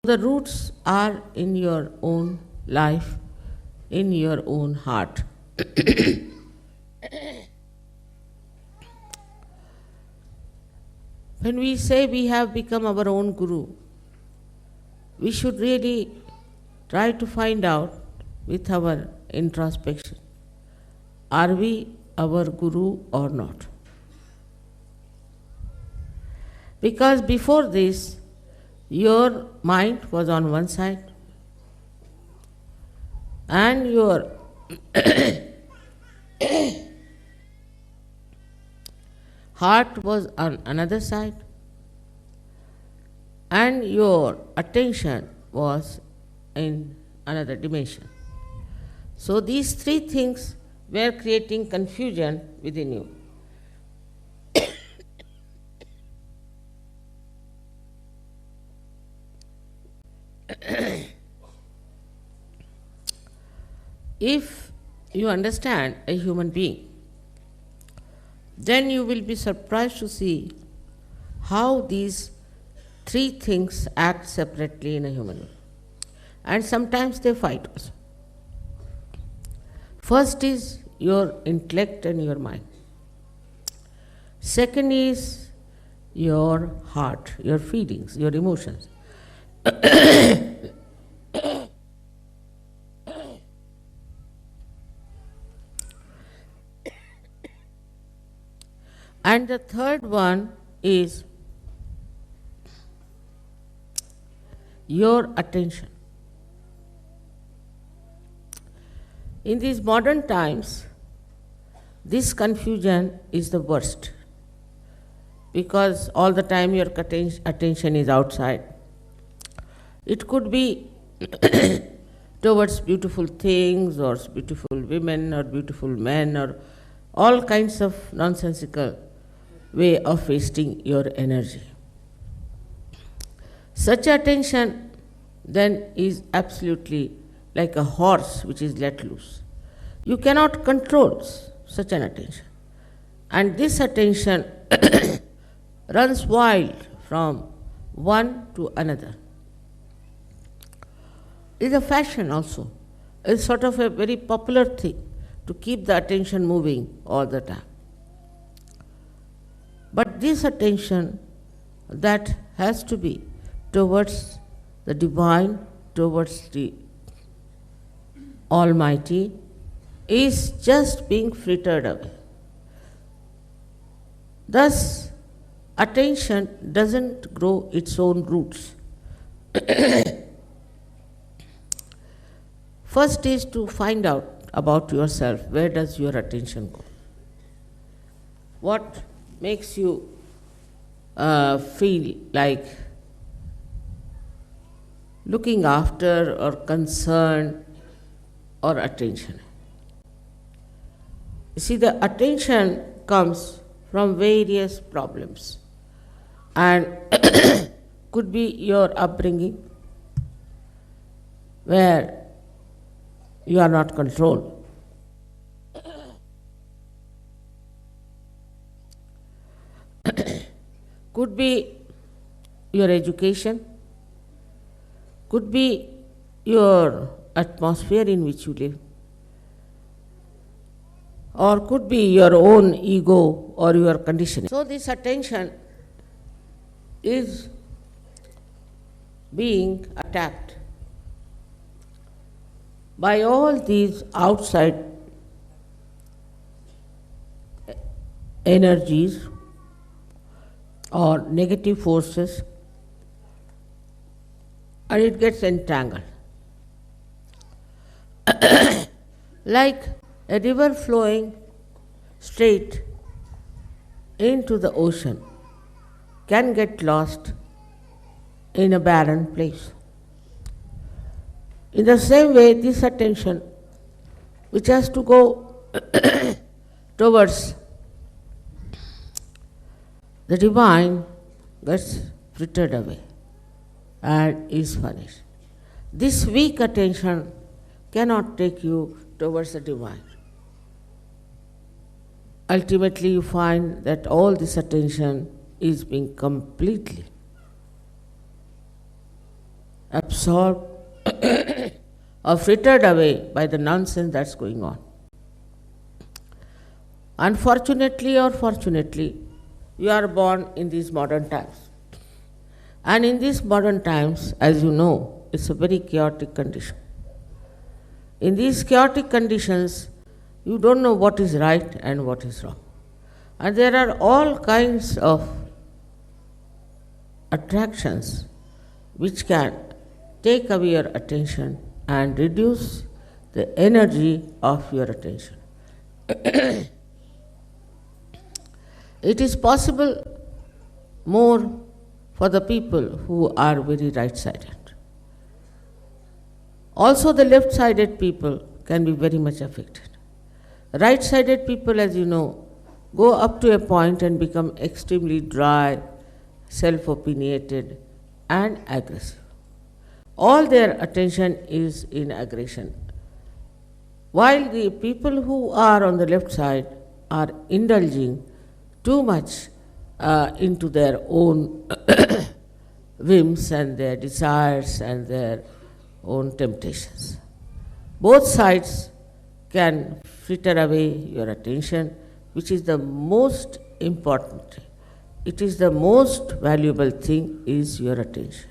The roots are in your own life, in your own heart. When we say we have become our own guru, we should really try to find out with our introspection, are we our guru or not? Because before this, your mind was on one side and your heart was on another side and your attention was in another dimension. So these three things were creating confusion within you. If you understand a human being, then you will be surprised to see how these three things act separately in a human being. And sometimes they fight also. First is your intellect and your mind. Second is your heart, your feelings, your emotions. And the third one is your attention. In these modern times, this confusion is the worst because all the time your attention is outside. It could be towards beautiful things or beautiful women or beautiful men or all kinds of nonsensical way of wasting your energy. Such attention then is absolutely like a horse which is let loose. You cannot control such an attention. And this attention runs wild from one to another. It's a fashion also. It's sort of a very popular thing to keep the attention moving all the time. But this attention that has to be towards the divine, towards the Almighty, is just being frittered away. Thus, attention doesn't grow its own roots. First is to find out about yourself. Where does your attention go? What makes you feel like looking after or concern or attention? You see, the attention comes from various problems and could be your upbringing where you are not controlled. Could be your education, could be your atmosphere in which you live, or could be your own ego or your conditioning. So this attention is being attacked by all these outside energies or negative forces and it gets entangled. Like a river flowing straight into the ocean can get lost in a barren place. In the same way, this attention, which has to go towards the divine, gets frittered away and is vanished. This weak attention cannot take you towards the divine. Ultimately, you find that all this attention is being completely absorbed or frittered away by the nonsense that's going on. Unfortunately or fortunately, you are born in these modern times. And in these modern times, as you know, it's a very chaotic condition. In these chaotic conditions, you don't know what is right and what is wrong. And there are all kinds of attractions which can take away your attention and reduce the energy of your attention. It is possible more for the people who are very right-sided. Also, the left-sided people can be very much affected. Right-sided people, as you know, go up to a point and become extremely dry, self-opinionated, and aggressive. All their attention is in aggression. While the people who are on the left side are indulging too much into their own whims and their desires and their own temptations. Both sides can fritter away your attention, which is the most important. It is the most valuable thing is your attention.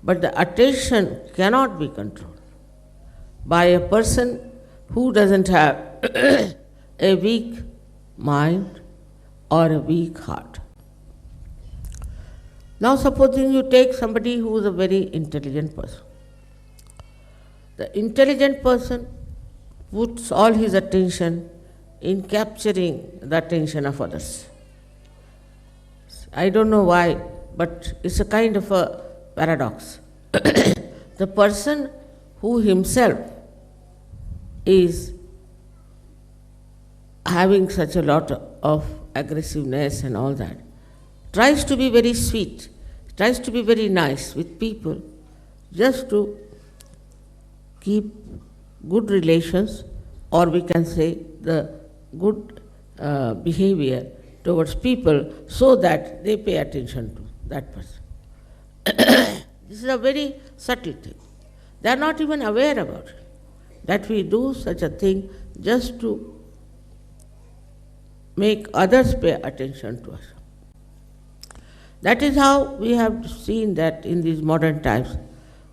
But the attention cannot be controlled by a person who doesn't have a weak mind or a weak heart. Now supposing you take somebody who is a very intelligent person. The intelligent person puts all his attention in capturing the attention of others. I don't know why, but it's a kind of a paradox. The person who himself is having such a lot of aggressiveness and all that, tries to be very sweet, tries to be very nice with people, just to keep good relations, or we can say the good behavior towards people so that they pay attention to that person. This is a very subtle thing. They are not even aware about it, that we do such a thing just to make others pay attention to us. That is how we have seen that in these modern times,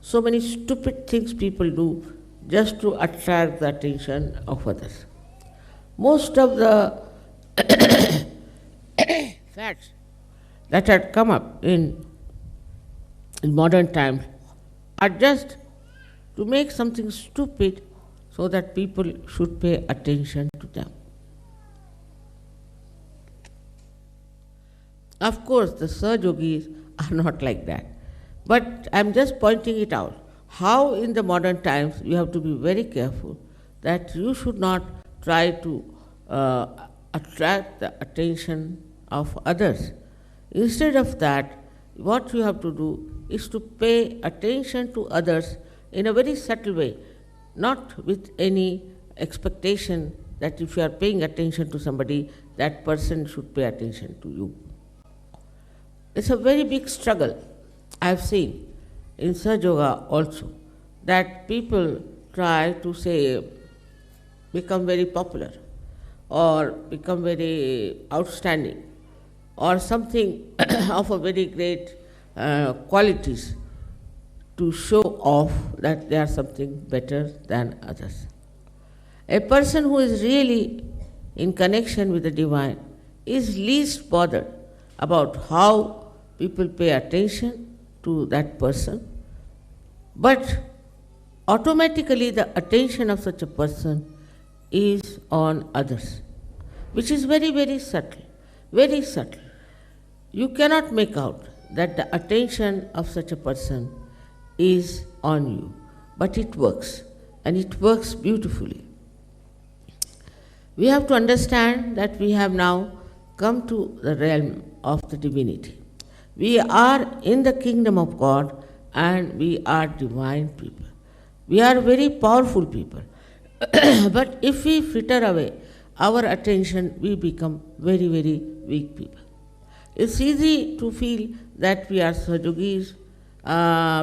so many stupid things people do just to attract the attention of others. Most of the facts that had come up in modern times are just to make something stupid so that people should pay attention to them. Of course, the Saj Yogis are not like that. But I'm just pointing it out. How in the modern times you have to be very careful that you should not try to attract the attention of others. Instead of that, what you have to do is to pay attention to others in a very subtle way, not with any expectation that if you are paying attention to somebody, that person should pay attention to you. It's a very big struggle I've seen in Saj Yoga also, that people try to say, become very popular or become very outstanding or something of a very great qualities to show off that they are something better than others. A person who is really in connection with the divine is least bothered about how people pay attention to that person, But automatically the attention of such a person is on others, which is very, very subtle, very subtle. You cannot make out that the attention of such a person is on you, but it works, and it works beautifully. We have to understand that we have now come to the realm of the divinity. We are in the kingdom of God, and we are divine people. We are very powerful people. But if we fritter away our attention, we become very, very weak people. It's easy to feel that we are Sahajogis,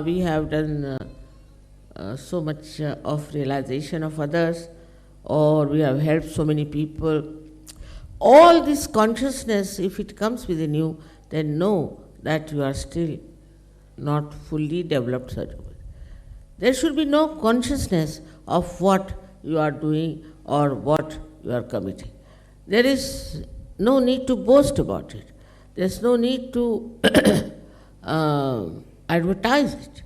we have done so much of realization of others, or we have helped so many people. All this consciousness, if it comes within you, then know that you are still not fully developed Sahajogi. There should be no consciousness of what you are doing or what you are committing. There is no need to boast about it. There is no need to advertise it.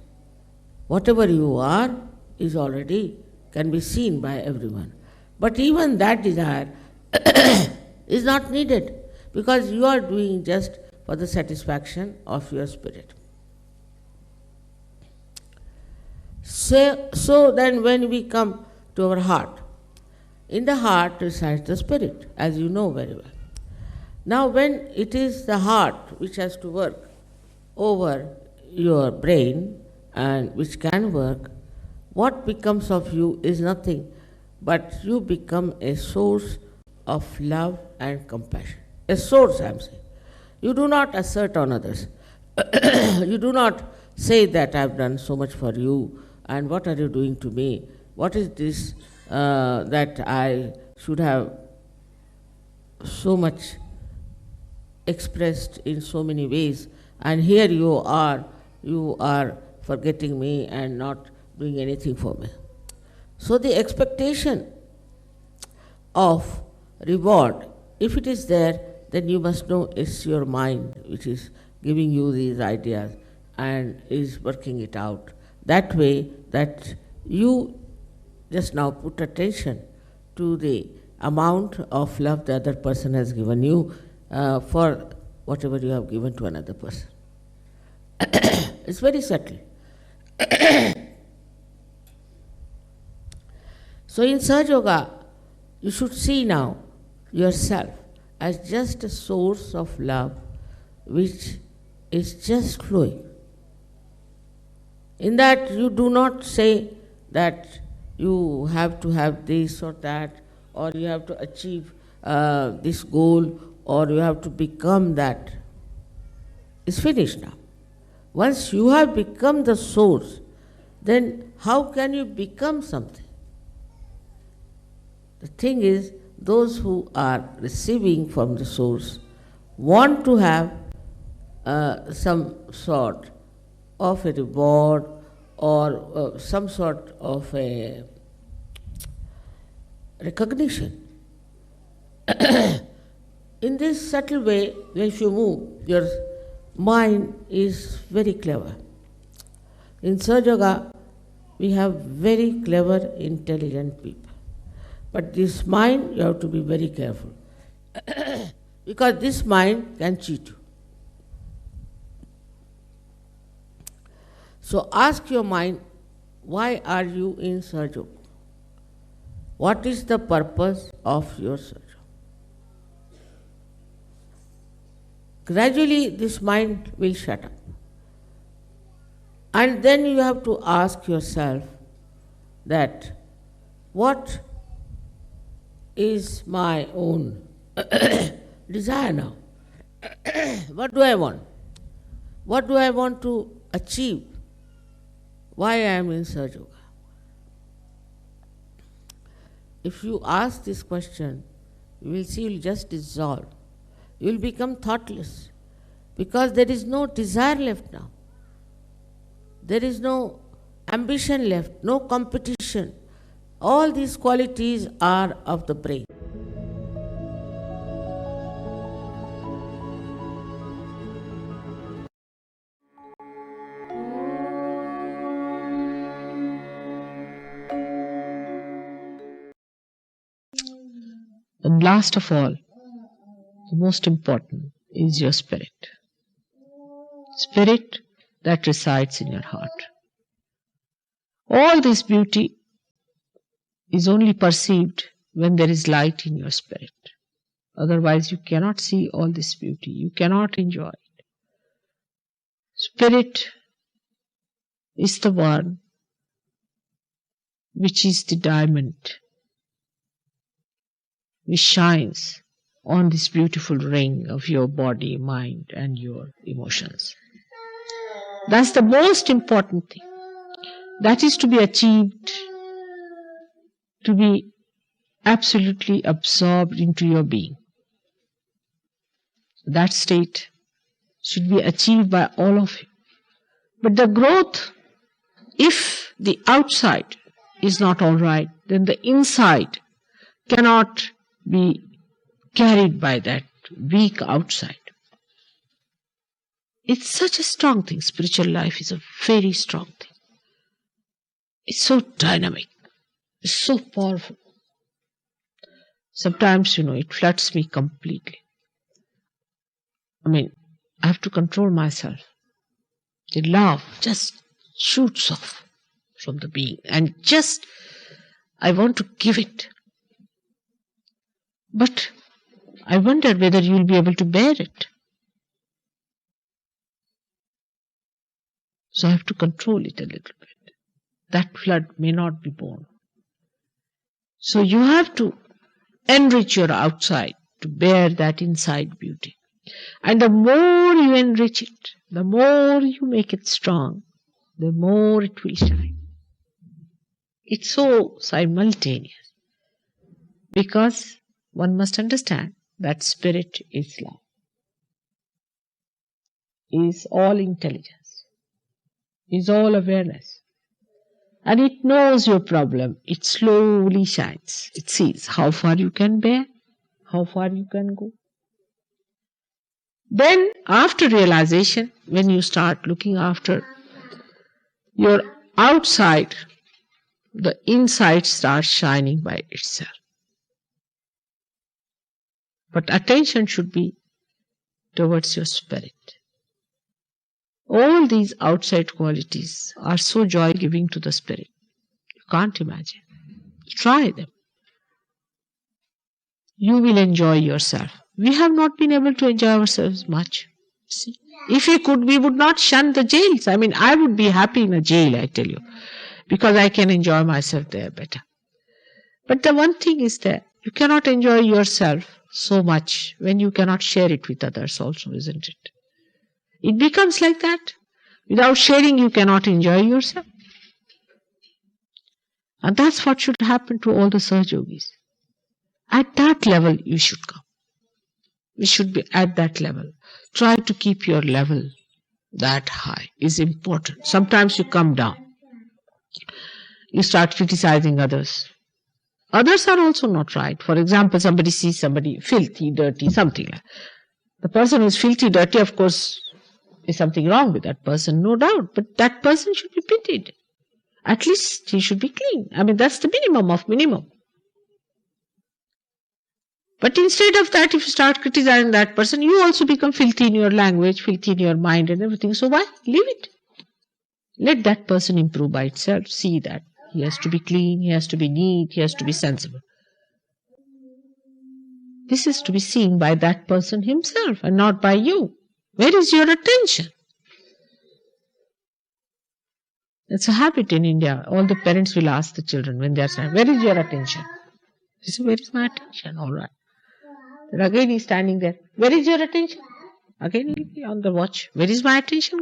Whatever you are is already can be seen by everyone. But even that desire is not needed, because you are doing just for the satisfaction of your spirit. So then when we come to our heart, in the heart resides the spirit, as you know very well. Now when it is the heart which has to work over your brain, and which can work, what becomes of you is nothing but you become a source of love and compassion. A source, I am saying. You do not assert on others. You do not say that I have done so much for you, and what are you doing to me? What is this that I should have so much expressed in so many ways, and here you are forgetting me and not doing anything for me. So the expectation of reward, if it is there, then you must know it's your mind which is giving you these ideas and is working it out that way that you just now put attention to the amount of love the other person has given you for whatever you have given to another person. It's very subtle. So in Sahaja Yoga, you should see now yourself as just a source of love which is just flowing. In that you do not say that you have to have this or that, or you have to achieve this goal, or you have to become that. It's finished now. Once you have become the source, then how can you become something? The thing is, those who are receiving from the source want to have some sort of a reward or some sort of a recognition. In this subtle way, if you move, your mind is very clever. In Sahaja Yoga, we have very clever, intelligent people. But this mind, you have to be very careful. Because this mind can cheat you. So ask your mind, why are you in Sahaja Yoga? What is the purpose of your Sahaja Yoga? Gradually this mind will shut up. And then you have to ask yourself that what is my own desire now? What do I want? What do I want to achieve? Why I am in Sahaja Yoga? If you ask this question, you will see you will just dissolve. You will become thoughtless, because there is no desire left now. There is no ambition left, no competition. All these qualities are of the brain. last of all, the most important is your spirit. Spirit that resides in your heart. All this beauty is only perceived when there is light in your spirit. Otherwise, you cannot see all this beauty. You cannot enjoy it. Spirit is the one which is the diamond which shines on this beautiful ring of your body, mind, and your emotions. That's the most important thing. That is to be achieved, to be absolutely absorbed into your being. That state should be achieved by all of you. But the growth, if the outside is not all right, then the inside cannot be carried by that weak outside. It's such a strong thing. Spiritual life is a very strong thing. It's so dynamic. It's so powerful. Sometimes, it floods me completely. I have to control myself. The love just shoots off from the being and I want to give it. But I wonder whether you will be able to bear it. So I have to control it a little bit. That flood may not be borne. So you have to enrich your outside to bear that inside beauty. And the more you enrich it, the more you make it strong, the more it will shine. It's so simultaneous. Because one must understand that spirit is love, is all intelligence, is all awareness. And it knows your problem. It slowly shines. It sees how far you can bear, how far you can go. Then, after realization, when you start looking after your outside, the inside starts shining by itself. But attention should be towards your spirit. All these outside qualities are so joy-giving to the spirit. You can't imagine. Try them. You will enjoy yourself. We have not been able to enjoy ourselves much. See? If we could, we would not shun the jails. I would be happy in a jail, I tell you, because I can enjoy myself there better. But the one thing is that you cannot enjoy yourself so much when you cannot share it with others also, isn't it? It becomes like that. Without sharing, you cannot enjoy yourself. And that's what should happen to all the Sahaja Yogis. At that level, you should come. We should be at that level. Try to keep your level that high is important. Sometimes you come down. You start criticizing others. Others are also not right. For example, somebody sees somebody filthy, dirty, something like that. The person who is filthy, dirty, of course, is something wrong with that person, no doubt. But that person should be pitied. At least he should be clean. That's the minimum of minimum. But instead of that, if you start criticizing that person, you also become filthy in your language, filthy in your mind and everything. So why? Leave it. Let that person improve by itself. See that he has to be clean, he has to be neat, he has to be sensible. This is to be seen by that person himself and not by you. Where is your attention? It's a habit in India. All the parents will ask the children when they are saying, where is your attention? They say, where is my attention? All right. Then again he's standing there. Where is your attention? Again he'll be on the watch. Where is my attention?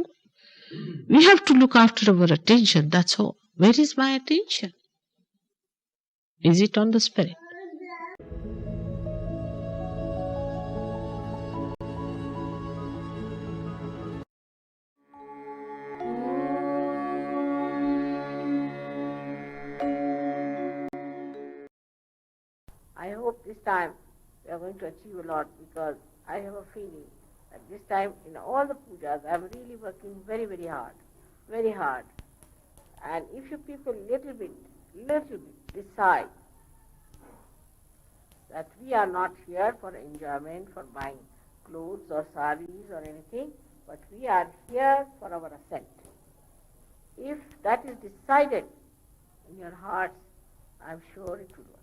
We have to look after our attention, that's all. Where is my attention? Is it on the spirit? I hope this time we are going to achieve a lot, because I have a feeling that this time in all the pujas I am really working very, very hard, very hard. And if you people little bit decide that we are not here for enjoyment, for buying clothes or saris or anything, but we are here for our ascent. If that is decided in your hearts, I am sure it will work.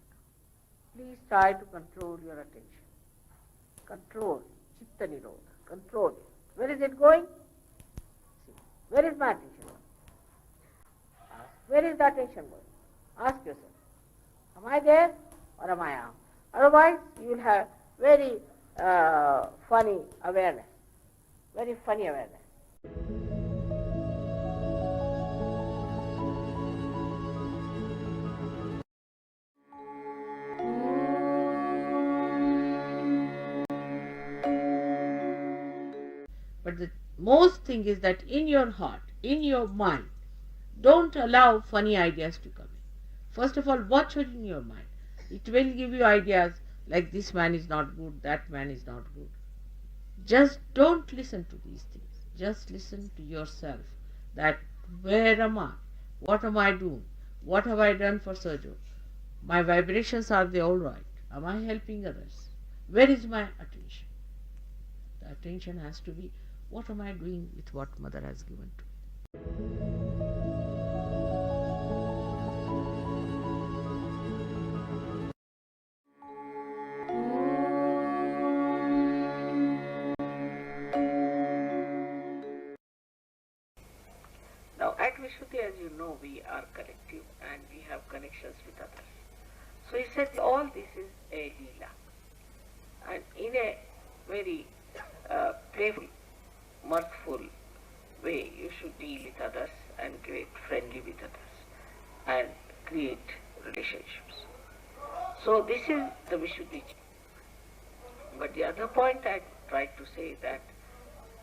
Please try to control your attention. Control, Chitta Nirodha, control. Where is it going? See, where is my attention going? Where is the attention going? Ask yourself, am I there or am I out? Otherwise, you will have very funny awareness. Very funny awareness. But the most thing is that in your heart, in your mind, don't allow funny ideas to come in. First of all, watch it in your mind. It will give you ideas like this man is not good, that man is not good. Just don't listen to these things. Just listen to yourself. That where am I? What am I doing? What have I done for Sergio? My vibrations, are they all right? Am I helping others? Where is my attention? The attention has to be, what am I doing with what Mother has given to me? Now at Vishuddhi, as you know, we are collective and we have connections with others. So he said all this is a Leela. And in a very playful, mirthful way, you should deal with others and get friendly with others and create relationships. So this is the Vishuddhi. But the other point I tried to say that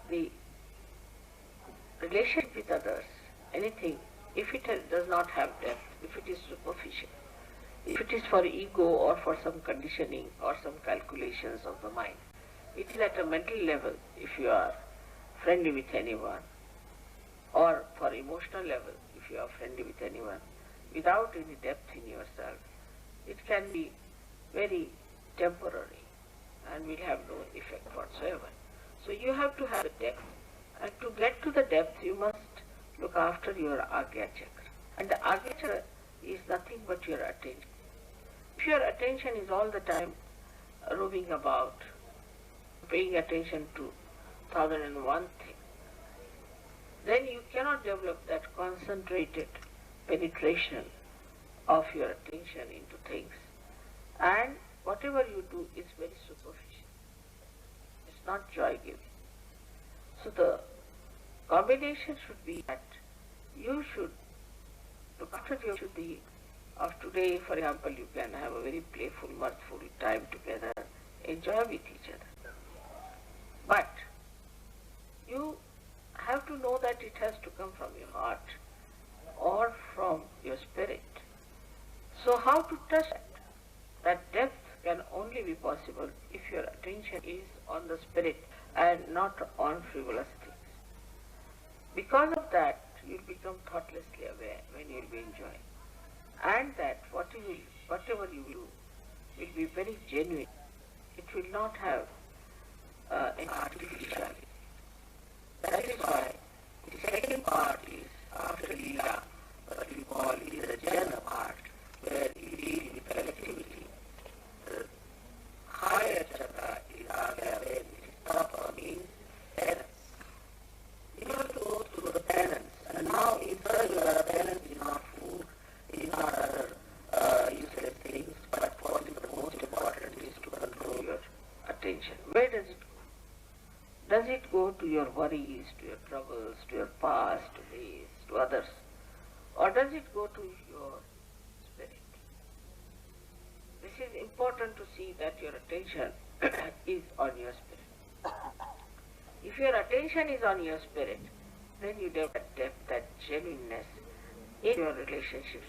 the relationship with others, anything, if it does not have depth, if it is superficial, if it is for ego or for some conditioning or some calculations of the mind, it is at a mental level if you are friendly with anyone, or for emotional level if you are friendly with anyone, without any depth in yourself, it can be very temporary and will have no effect whatsoever. So you have to have the depth, and to get to the depth you must look after your Agya Chakra. And the Agya Chakra is nothing but your attention. If your attention is all the time roving about, paying attention to 1001 things, then you cannot develop that concentrated penetration of your attention into things. And whatever you do is very superficial. It's not joy-giving. So the combination should be that you should look after your Shuddhi of today. For example, you can have a very playful, mirthful time together, enjoy with each other. But you have to know that it has to come from your heart or from your spirit. So how to touch that? That depth can only be possible if your attention is on the spirit and not on frivolous things. Because of that, you'll become thoughtlessly aware when you'll be enjoying. And that whatever you do will be very genuine. It will not have an artificiality. That is why the second part is after Leela, what we call is a Jana part, where you deal with collectivity. The higher chakra is Agya, where it is tapa, means penance. You have to go through the penance, and now in Sarga, penance is not food, is not other useless things, but what is the most important is to control your attention. Where does it go? Does it go to your worries, to your troubles, to your past, to ways, to others? Or does it go to your spirit? This is important to see that your attention is on your spirit. If your attention is on your spirit, then you develop that depth, that genuineness in your relationships.